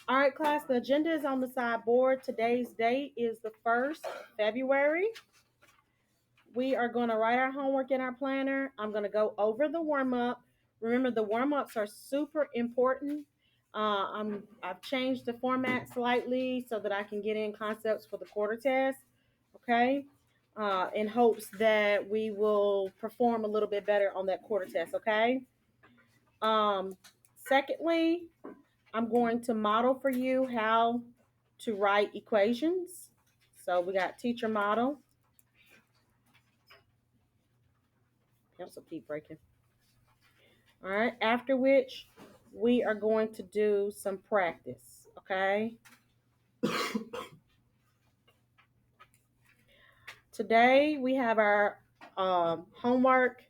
All right, class, the agenda is on the sideboard. Today's date is the 1st February. We are going to write our homework in our planner. I'm going to go over the warm-up. Remember, the warm-ups are super important. I've changed the format slightly so that I can get in concepts for the quarter test, okay? In hopes that we will perform a little bit better on that quarter test, okay? Secondly, I'm going to model for you how to write equations. So we got teacher model. Pencil keep breaking. All right. After which we are going to do some practice. Okay. Today we have our homework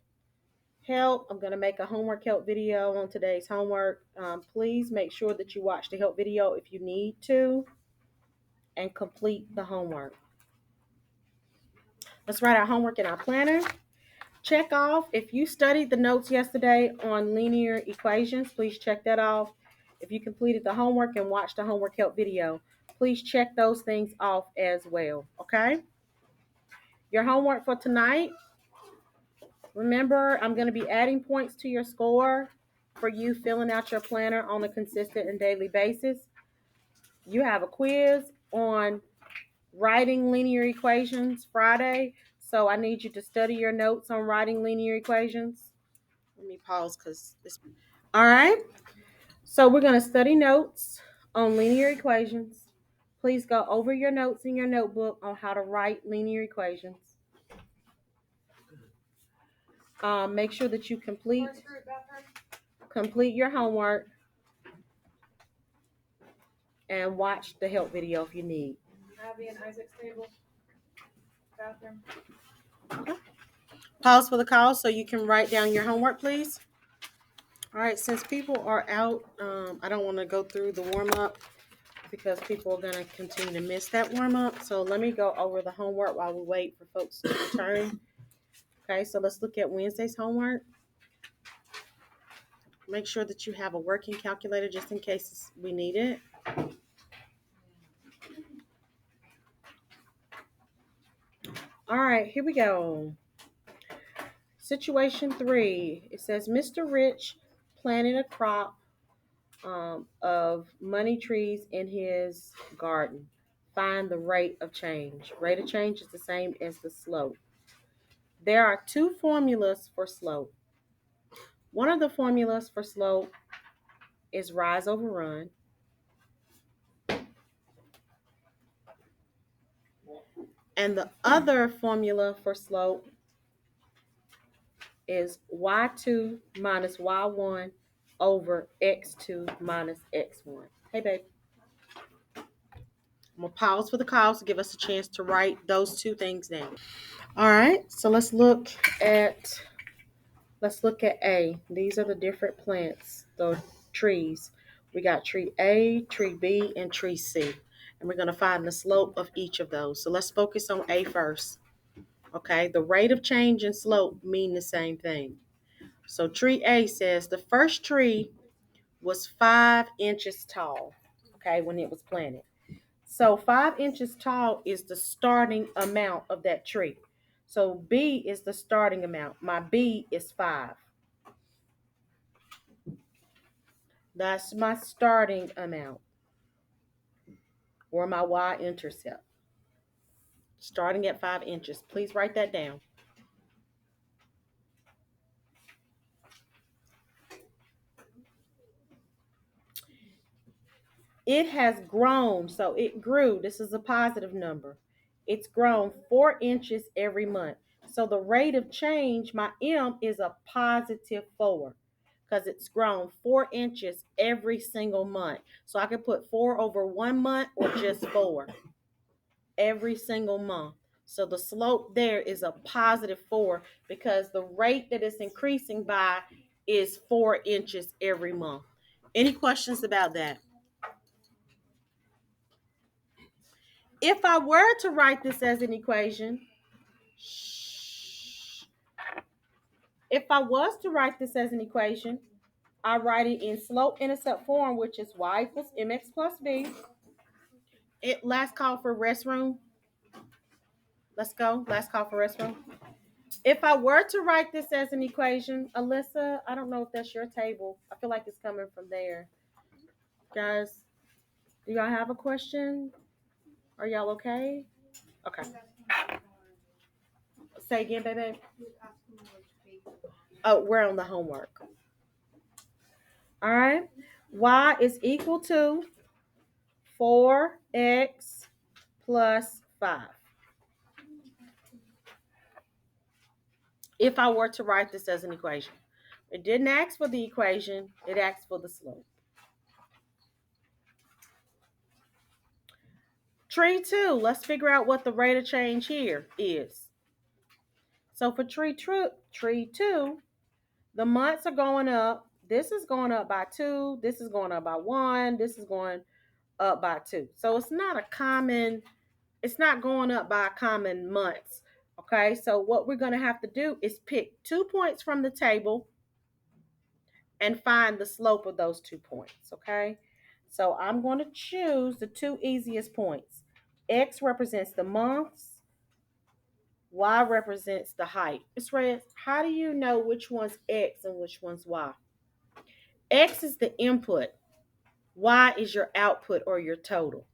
help. I'm going to make a homework help video on today's homework. Please make sure that you watch the help video if you need to and complete the homework. Let's write our homework in our planner. Check off if you studied the notes yesterday on linear equations. Please check that off. If you completed the homework and watched the homework help video, please check those things off as well. Okay? Your homework for tonight. Remember, I'm going to be adding points to your score for you filling out your planner on a consistent and daily basis. You have a quiz on writing linear equations Friday. So I need you to study your notes on writing linear equations. Let me pause because this. All right. So we're going to study notes on linear equations. Please go over your notes in your notebook on how to write linear equations. Make sure that you complete your homework and watch the help video if you need. Abby and Isaac's table, bathroom. Pause for the call so you can write down your homework, please. All right, since people are out, I don't want to go through the warm-up because people are going to continue to miss that warm-up. So let me go over the homework while we wait for folks to return. Okay, so let's look at Wednesday's homework. Make sure that you have a working calculator just in case we need it. All right, here we go. Situation 3. It says, Mr. Rich planted a crop of money trees in his garden. Find the rate of change. Rate of change is the same as the slope. There are two formulas for slope. One of the formulas for slope is rise over run. And the other formula for slope is y2 minus y1 over x2 minus x1. Hey, babe. I'm going to pause for the calls to give us a chance to write those two things down. All right, so let's look at A. These are the different plants, the trees. We got tree A, tree B, and tree C. And we're going to find the slope of each of those. So let's focus on A first. Okay, the rate of change and slope mean the same thing. So tree A says the first tree was 5 inches tall, okay, when it was planted. So 5 inches tall is the starting amount of that tree. So B is the starting amount. My B is 5. That's my starting amount or my y-intercept. Starting at 5 inches. Please write that down. It has grown, so it grew. This is a positive number. It's grown 4 inches every month. So the rate of change, my M is a positive 4 because it's grown 4 inches every single month. So I can put 4 over 1 month or just 4 every single month. So the slope there is a positive 4 because the rate that it's increasing by is 4 inches every month. Any questions about that? If I were to write this as an equation, if I was to write this as an equation, I write it in slope-intercept form, which is y equals mx plus b. Last call for restroom. Let's go. Last call for restroom. If I were to write this as an equation, Alyssa, I don't know if that's your table. I feel like it's coming from there. Guys, do y'all have a question? Are y'all okay? Okay. Say again, baby. Oh, we're on the homework. All right. Y is equal to 4x plus 5. If I were to write this as an equation, it didn't ask for the equation, it asked for the slope. Tree 2, let's figure out what the rate of change here is. So for tree 2, the months are going up. This is going up by 2. This is going up by 1. This is going up by 2. So it's not going up by common months. Okay, so what we're going to have to do is pick 2 points from the table and find the slope of those 2 points. Okay, so I'm going to choose the 2 easiest points. X represents the months, Y represents the height. Ms. Reyes, how do you know which one's X and which one's Y? X is the input. Y is your output or your total.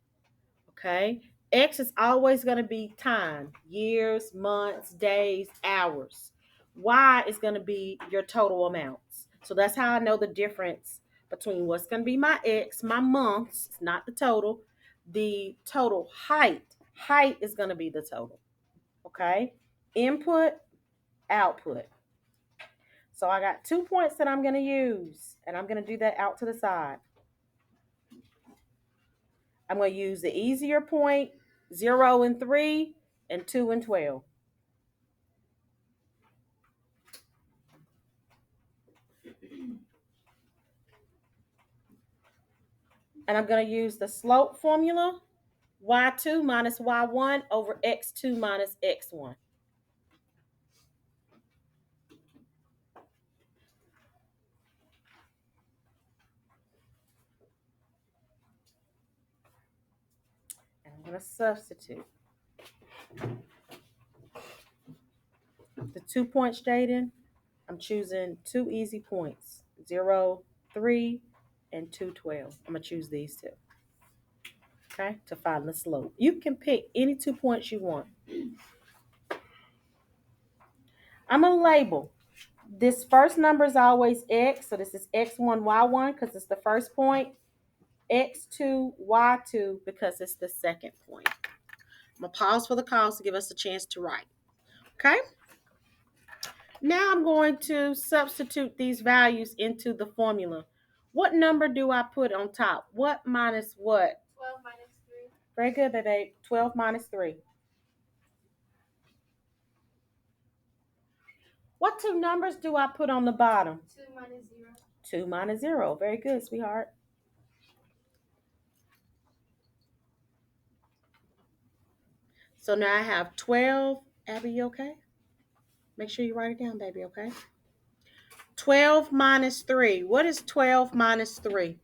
Okay? X is always going to be time, years, months, days, hours. Y is going to be your total amounts. So that's how I know the difference between what's going to be my X, my months, not the total. The total height. Height is going to be the total. Okay? Input, output. So I got 2 points that I'm going to use, and I'm going to do that out to the side. I'm going to use the easier point, 0 and 3, and 2 and 12. And I'm going to use the slope formula, y2 minus y1 over x2 minus x1. And I'm going to substitute. The 2 points, Jaden, I'm choosing 2 easy points, 0, 3, and 2, 12. I'm going to choose these 2. Okay, to find the slope. You can pick any 2 points you want. I'm going to label. This first number is always x, so this is x1, y1 because it's the first point. X2, Y2 because it's the second point. I'm going to pause for the calls to give us a chance to write. Okay? Now I'm going to substitute these values into the formula. What number do I put on top? What minus what? 12 minus 3. Very good, baby. 12 minus 3. What 2 numbers do I put on the bottom? 2 minus 0. 2 minus 0. Very good, sweetheart. So now I have 12. Abby, you okay? Make sure you write it down, baby, okay? 12 minus 3. What is 12 minus 3?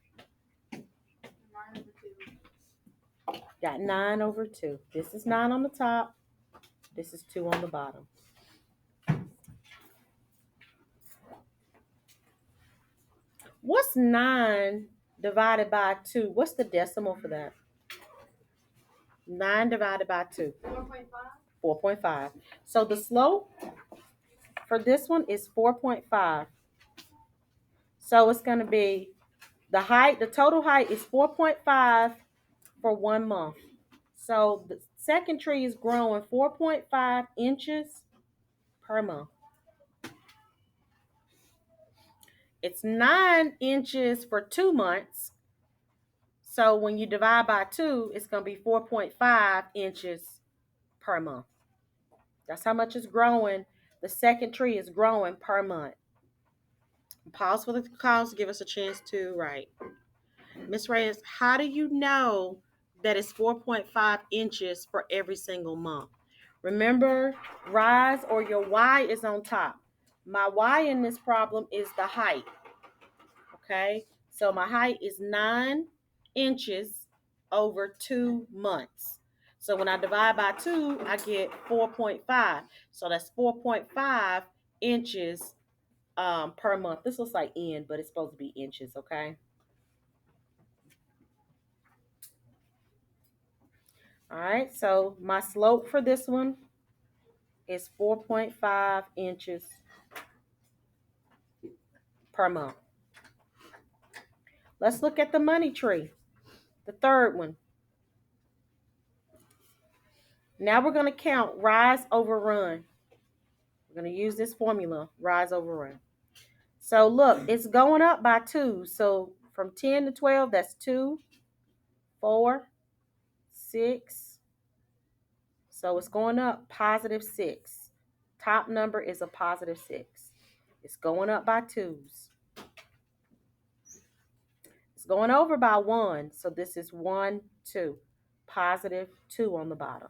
9 over 2. Got 9 over 2. This is 9 on the top. This is 2 on the bottom. What's 9 divided by 2? What's the decimal for that? 9 divided by 2. 4.5. 4.5. So the slope for this one is 4.5. So it's going to be the height, the total height is 4.5 for 1 month. So the second tree is growing 4.5 inches per month. It's 9 inches for 2 months. So when you divide by 2, it's going to be 4.5 inches per month. That's how much it's growing. The second tree is growing per month. Pause for the calls to give us a chance to write. Miss Reyes, how do you know that it's 4.5 inches for every single month? Remember, rise or your Y is on top. My Y in this problem is the height. Okay, so my height is 9 inches over 2 months. So when I divide by 2, I get 4.5. So that's 4.5 inches per month. This looks like in, but it's supposed to be inches, okay? All right, so my slope for this one is 4.5 inches per month. Let's look at the money tree, the third one. Now we're going to count rise over run. We're going to use this formula, rise over run. So look, it's going up by 2. So from 10 to 12, that's 2, 4, 6. So it's going up positive 6. Top number is a positive 6. It's going up by 2s. It's going over by 1. So this is 1, 2. Positive 2 on the bottom.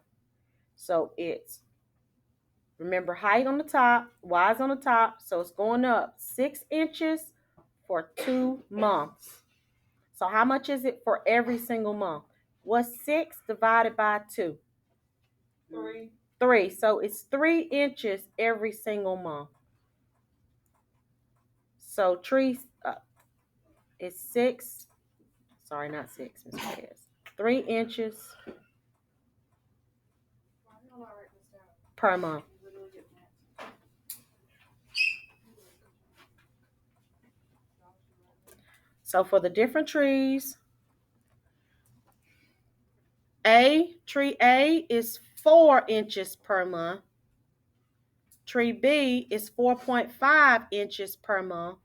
So it's, remember, height on the top, y is on the top. So it's going up 6 inches for 2 months. So how much is it for every single month? What's 6 divided by 2? 3. 3. So it's 3 inches every single month. So tree is 6. Sorry, not 6, Ms. Reyes. 3 inches per month. So for the different trees, tree A is 4 inches per month. Tree B is 4.5 inches per month.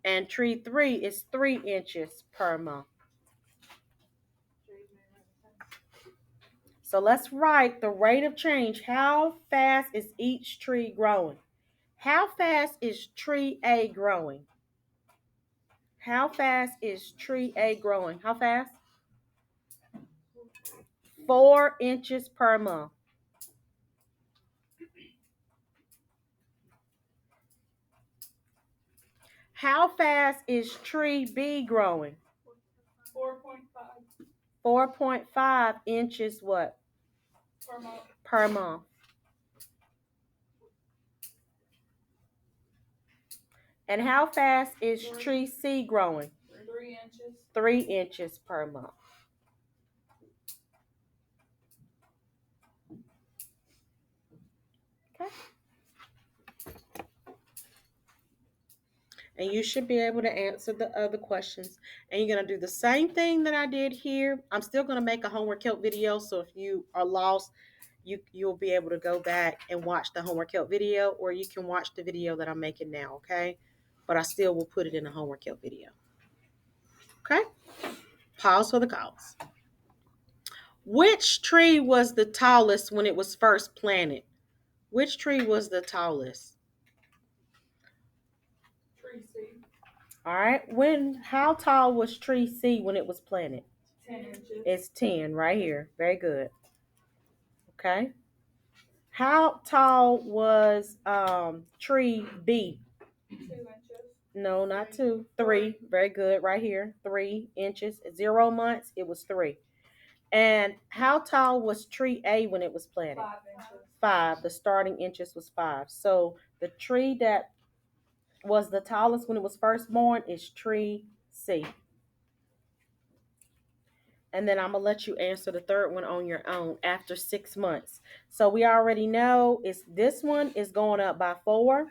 And tree 3 is 3 inches per month. So let's write the rate of change. How fast is each tree growing? How fast is tree A growing? How fast is tree A growing? How fast? 4 inches per month. How fast is tree B growing? 4.5 4.5 inches what? per month. Per month. And how fast is tree C growing? 3 inches. 3 inches per month. Okay. And you should be able to answer the other questions. And you're going to do the same thing that I did here. I'm still going to make a homework help video. So if you are lost, you'll be able to go back and watch the homework help video, or you can watch the video that I'm making now, okay? But I still will put it in a homework help video. Okay? Pause for the calls. Which tree was the tallest when it was first planted? Which tree was the tallest? Tree C. All right. How tall was tree C when it was planted? 10 inches. It's 10 right here. Very good. Okay. How tall was tree B? 2 inches. No, not 2. 3. Very good. Right here. 3 inches. 0 months. It was 3. And how tall was tree A when it was planted? 5 inches. 5. The starting inches was 5. So the tree that was the tallest when it was first born is tree C. And then I'm going to let you answer the third one on your own after 6 months. So we already know this one is going up by 4.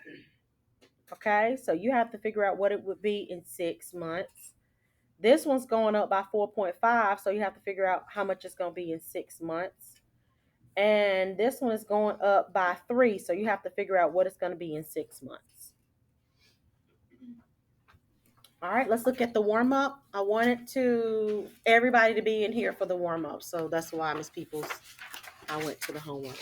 Okay, so you have to figure out what it would be in 6 months. This one's going up by 4.5, so you have to figure out how much it's going to be in 6 months. And this one is going up by 3, so you have to figure out what it's going to be in 6 months. All right, let's look at the warm-up. I wanted everybody to be in here for the warm-up, so that's why, Miss Peoples, I went to the homework.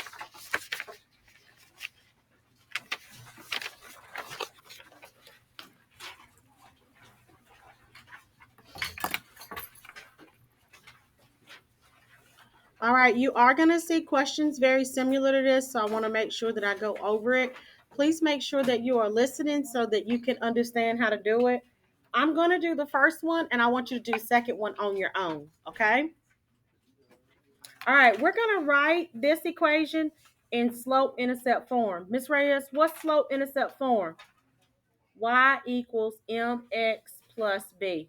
All right, you are going to see questions very similar to this, so I want to make sure that I go over it. Please make sure that you are listening so that you can understand how to do it. I'm going to do the first one, and I want you to do the second one on your own, okay? All right, we're going to write this equation in slope-intercept form. Miss Reyes, what's slope-intercept form? Y equals mx plus b.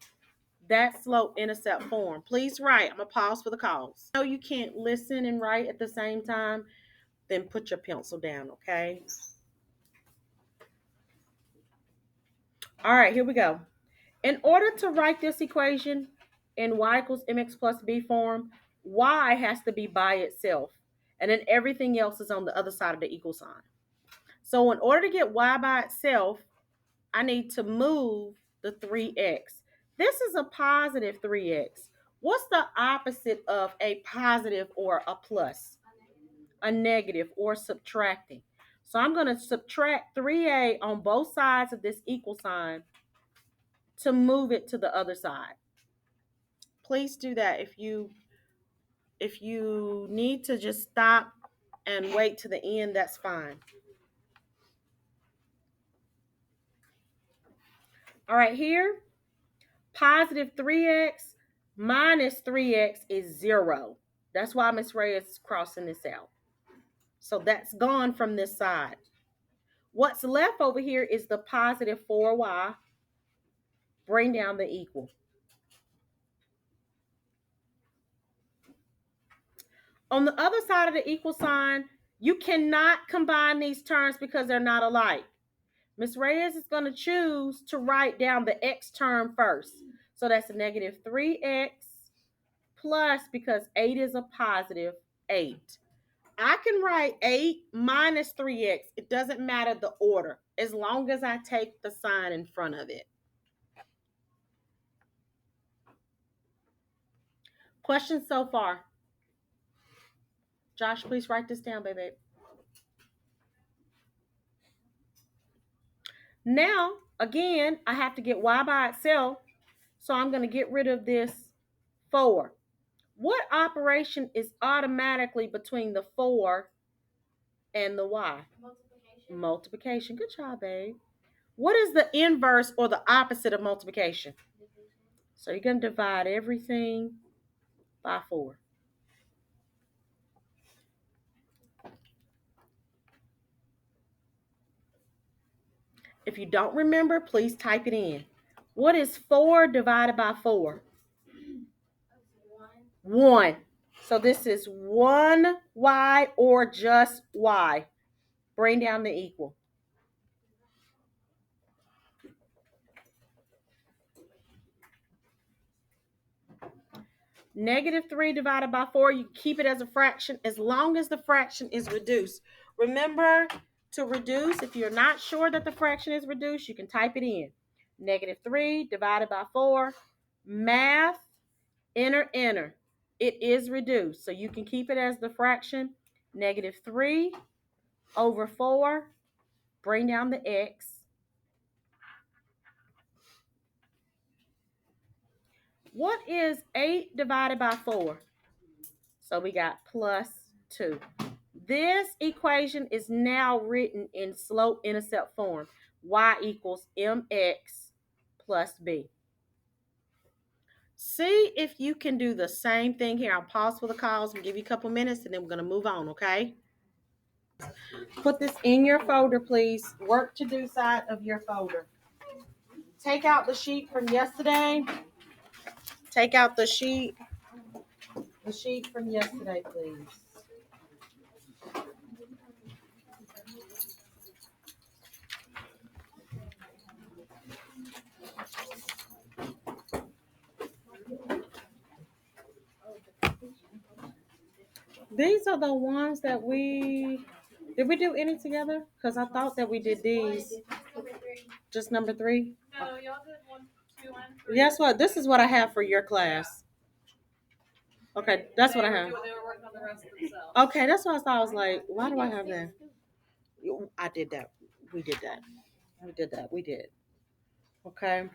That's slope-intercept form. Please write. I'm going to pause for the calls. No, you can't listen and write at the same time. Then put your pencil down, okay? All right, here we go. In order to write this equation in y equals mx plus b form, y has to be by itself, and then everything else is on the other side of the equal sign. So in order to get y by itself, I need to move the 3x. This is a positive 3x. What's the opposite of a positive or a plus? A negative or subtracting. So I'm going to subtract 3a on both sides of this equal sign to move it to the other side. Please do that. If you need to just stop and wait to the end, that's fine. All right, here, positive 3x minus 3x is 0. That's why Miss Reyes is crossing this out. So that's gone from this side. What's left over here is the positive 4y. Bring down the equal. On the other side of the equal sign, you cannot combine these terms because they're not alike. Miss Reyes is going to choose to write down the x term first. So that's a negative 3x plus, because 8 is a positive, 8. I can write 8 minus 3x. It doesn't matter the order, as long as I take the sign in front of it. Questions so far? Josh, please write this down, baby. Now, again, I have to get y by itself. So I'm going to get rid of this 4. What operation is automatically between the 4 and the y? Multiplication. Multiplication. Good job, babe. What is the inverse or the opposite of multiplication? Division. So you're going to divide everything by 4. If you don't remember, please type it in. What is 4 divided by 4? 1. So this is 1y or just y. Bring down the equal. Negative 3 divided by 4, you keep it as a fraction as long as the fraction is reduced. Remember to reduce. If you're not sure that the fraction is reduced, you can type it in. Negative 3 divided by 4. Math, enter. It is reduced. So you can keep it as the fraction. Negative 3 over 4. Bring down the x. What is 8 divided by 4? So we got plus 2. This equation is now written in slope-intercept form. Y equals mx plus b. See if you can do the same thing here. I'll pause for the calls and give you a couple minutes, and then we're going to move on, okay? Put this in your folder, please. Work to do side of your folder. Take out the sheet from yesterday. Take out the sheet from yesterday, please. These are the ones that did we do any together? Because I thought that we did these. Just number 3? No, y'all did 1, 2, and 3. Guess what? This is what I have for your class. Okay, that's what I have. They were working on the rest themselves. Okay, that's what I thought. I was like, why do I have that? I did that. We did that. We did. Okay.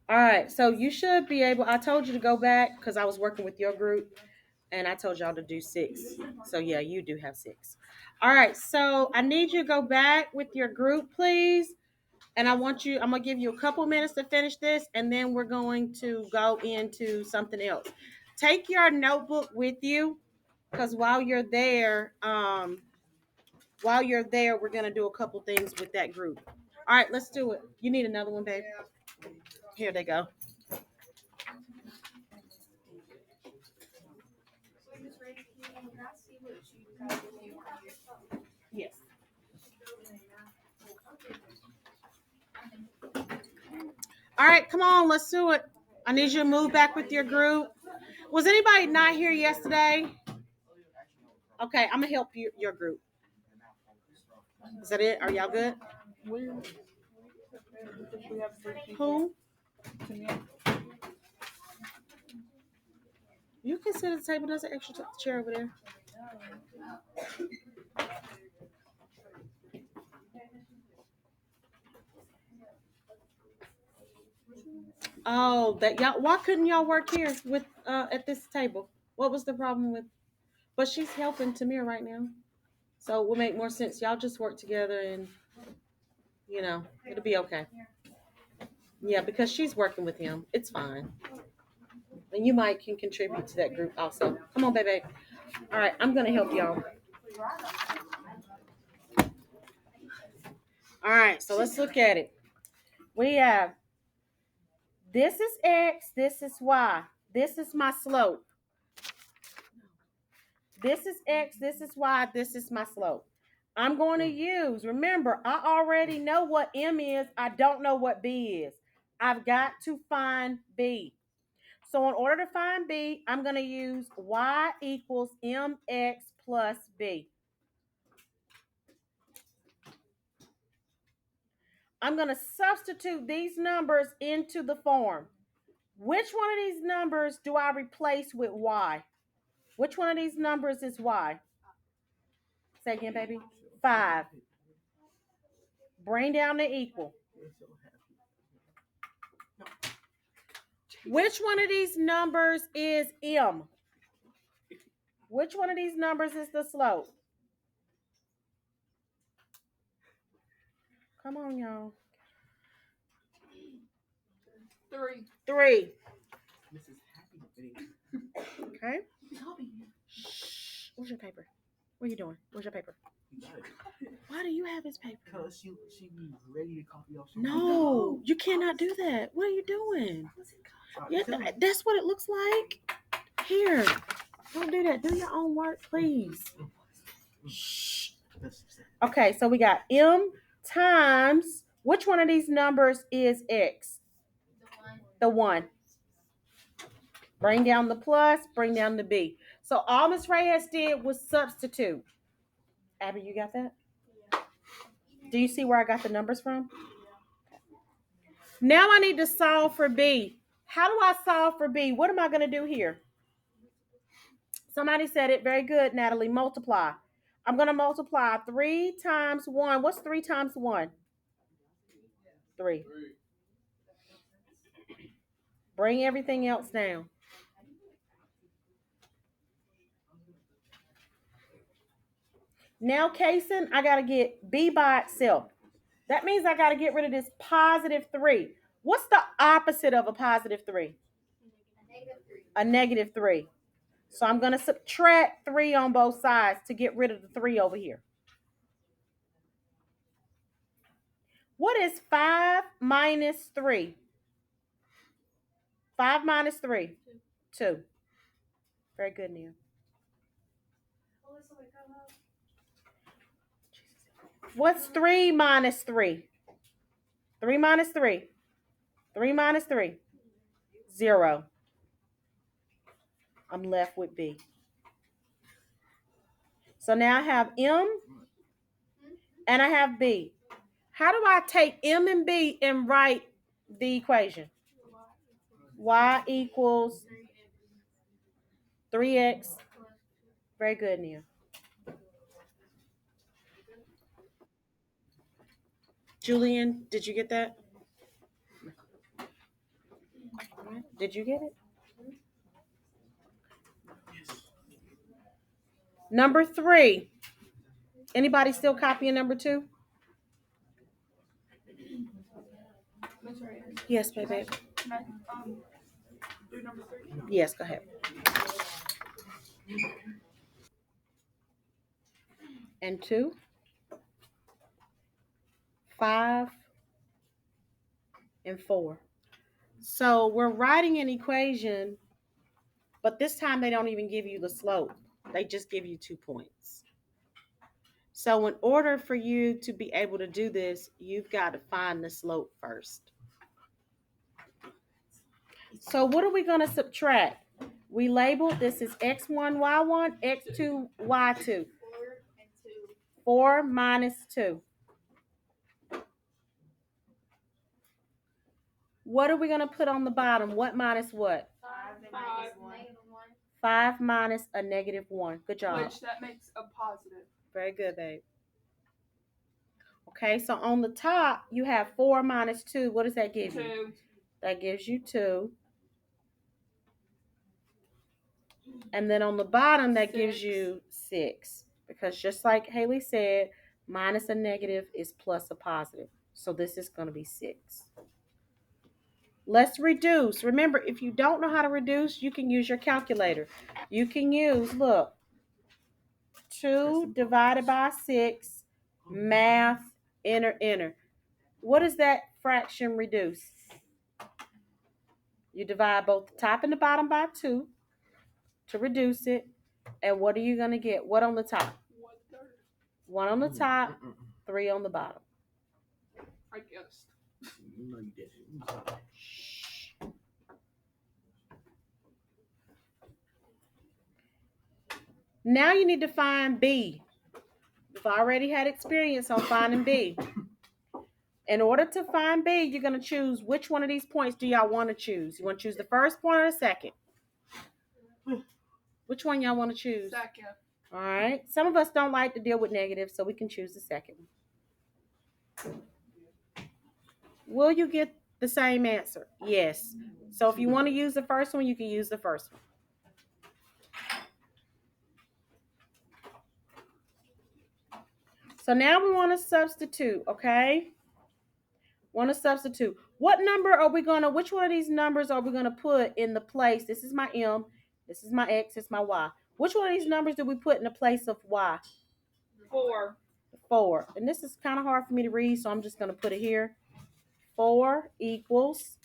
All right. So you should be able, I told you to go back because I was working with your group and I told y'all to do 6. So yeah, you do have 6. All right. So I need you to go back with your group, please. And I'm going to give you a couple minutes to finish this, and then we're going to go into something else. Take your notebook with you, because while you're there, we're going to do a couple things with that group. All right, let's do it. You need another one, babe? Here they go. Yes. All right, come on, let's do it. I need you to move back with your group. Was anybody not here yesterday? Okay, I'm gonna help your group. Is that it? Are y'all good? We have 3 people. Who? You can sit at the table. There's an extra chair over there. Oh, that y'all. Why couldn't y'all work here with at this table? What was the problem with? But she's helping Tamir right now, so it will make more sense. Y'all just work together, and it'll be okay. Yeah, because she's working with him. It's fine. And you might can contribute to that group also. Come on, baby. All right, I'm gonna help y'all. All right, so let's look at it. We have this is X, this is Y. This is my slope. This is X, this is Y, this is my slope. I'm going to use, remember, I already know what M is. I don't know what B is. I've got to find B. So in order to find B, I'm going to use Y equals MX plus B. I'm going to substitute these numbers into the form. Which one of these numbers do I replace with Y? Which one of these numbers is Y? Say again, baby. 5. Bring down the equal. Which one of these numbers is M? Which one of these numbers is the slope? Come on, y'all. 3. 3. Okay. Shh. Where's your paper? What are you doing? Where's your paper? Why do you have his paper? Because she be ready to copy off. No, you cannot do that. What are you doing? Yeah, that's what it looks like. Here, don't do that. Do your own work, please. Shh. Okay, so we got M times, which one of these numbers is X? The 1. Bring down the plus, bring down the B. So all Miss Reyes did was substitute. Abby, you got that? Do you see where I got the numbers from? Now I need to solve for B. How do I solve for B? What am I going to do here? Somebody said it very good, Natalie. Multiply. I'm going to multiply 3 times 1. What's 3 times 1? 3. Bring everything else down. Now, Kaysen, I got to get B by itself. That means I got to get rid of this positive 3. What's the opposite of a positive 3? A negative 3. So I'm going to subtract 3 on both sides to get rid of the 3 over here. What is 5 minus 3? 5 minus 3? 2. Very good, Neil. What's 3 minus 3? 3 minus 3. 3 minus 3. 0. I'm left with B. So now I have M and I have B. How do I take M and B and write the equation? Y equals 3x. Very good, Neil. Julian, did you get that? Did you get it? Number 3. Anybody still copying number 2? Yes, baby. Can I do number 3? Yes, go ahead. And 2, 5, and 4. So we're writing an equation, but this time they don't even give you the slope. They just give you 2 points. So in order for you to be able to do this, you've got to find the slope first. So what are we going to subtract? We labeled this is x1, y1, x2, y2. 4 minus 2. What are we going to put on the bottom? What minus what? 5 minus a negative 1. Good job. Which that makes a positive. Very good, babe. Okay, so on the top, you have 4 minus 2. What does that give you? 2. That gives you 2. And then on the bottom, that gives 6. you 6. Because just like Haley said, minus a negative is plus a positive. So this is going to be 6. Let's reduce. Remember, if you don't know how to reduce, you can use your calculator. You can use, look, 2 divided by 6, math, enter. What does that fraction reduce? You divide both the top and the bottom by 2 to reduce it. And what are you going to get? What on the top? 1/3. 1 on the top, 3 on the bottom. I guessed. You know you did it. Now you need to find B. We've already had experience on finding B. In order to find B, you're going to choose which one of these points do y'all want to choose. You want to choose the first point or the second? Which one y'all want to choose? Second. All right. Some of us don't like to deal with negatives, so we can choose the second one. Will you get the same answer? Yes. So if you want to use the first one, you can use the first one. So now we want to substitute, okay? Want to substitute. What number are we going to, which one of these numbers are we going to put in the place? This is my M, this is my X, this is my Y. Which one of these numbers do we put in the place of Y? 4. 4. And this is kind of hard for me to read, so I'm just going to put it here. 4 equals.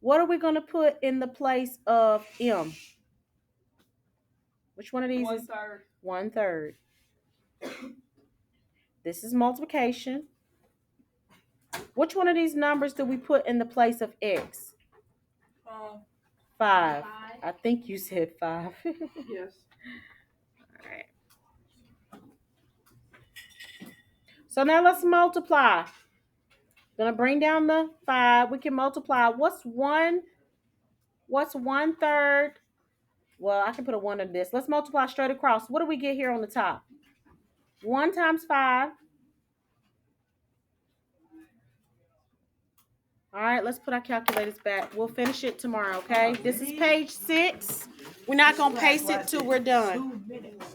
What are we going to put in the place of M? Which one of these is 1/3? 1/3. This is multiplication. Which one of these numbers do we put in the place of X? 5. I think you said 5. Yes. All right. So now let's multiply. Gonna bring down the 5. We can multiply. What's 1/3? Well, I can put a 1 in this. Let's multiply straight across. What do we get here on the top? 1 times 5. All right, let's put our calculators back. We'll finish it tomorrow, okay? This is page 6. We're not going to paste it till we're done. 2 minutes.